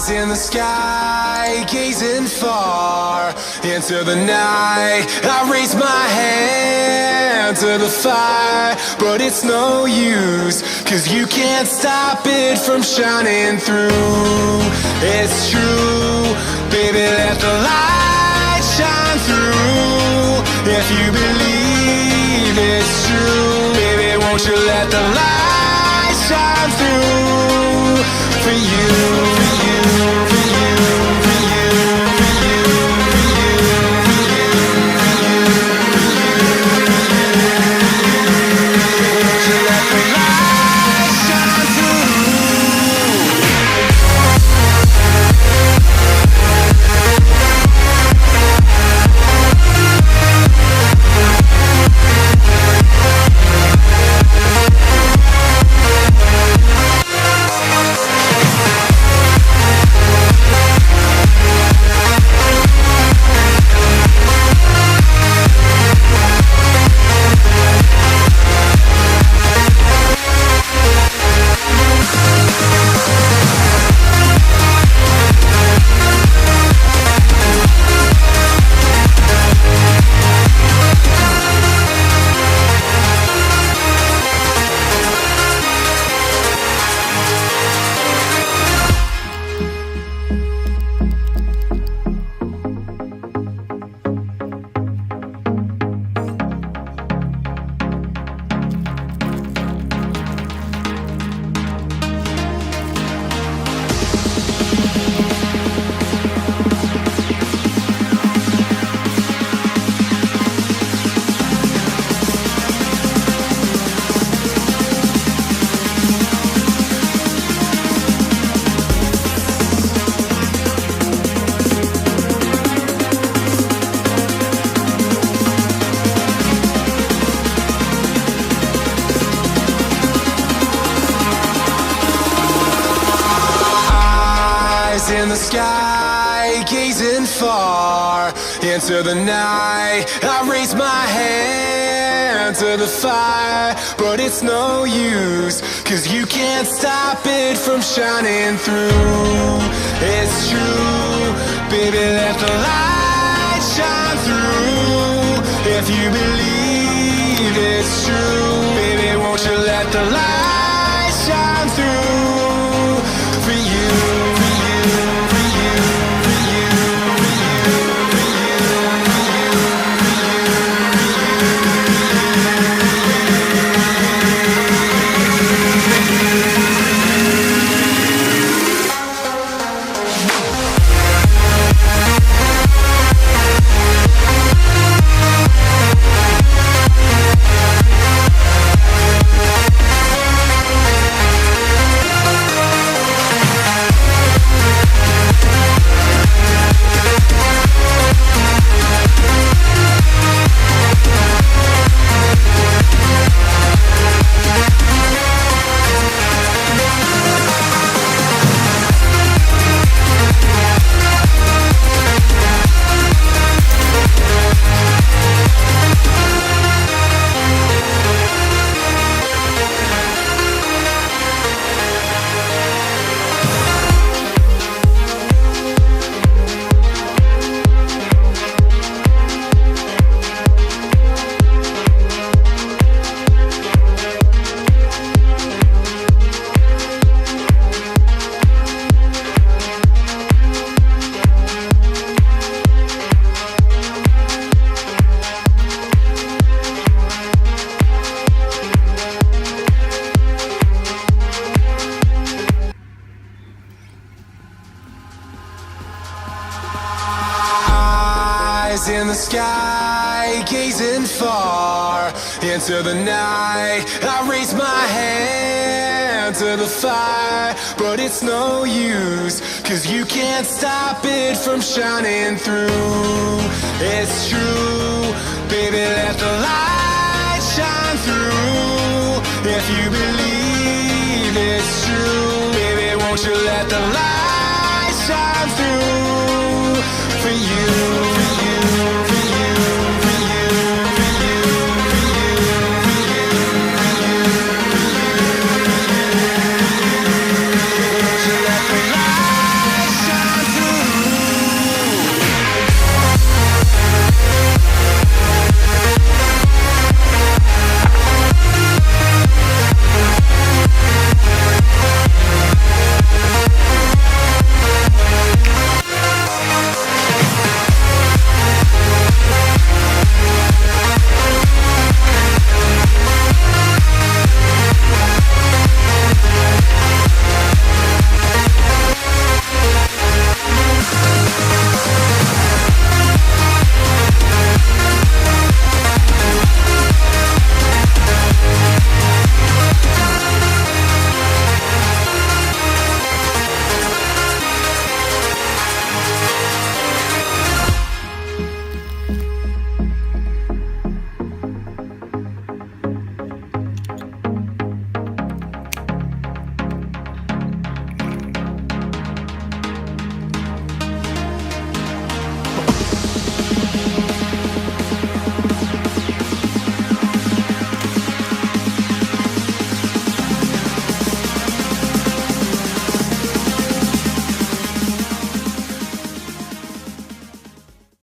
In the sky, gazing far into the night, I raise my hand to the fire, but it's no use, 'cause you can't stop it from shining through. It's true, baby, let the light shine through. If you believe it's true, baby, won't you let the light shine through for you, for you, for you, for you, for you, for you, for you, won't you let the light shine through? In the sky, gazing far into the night, I raise my hand to the fire, but it's no use, 'cause you can't stop it from shining through. It's true, baby, let the light shine through. If you believe it's true, baby, won't you let the light shine through for you, for you, for you, for you, for you, for you, for you, in the sky, gazing far into the night, I raise my hand to the fire, but it's no use, 'cause you can't stop it from shining through. It's true, baby, let the light shine through. If you believe it's true, baby, won't you let the light shine through for you.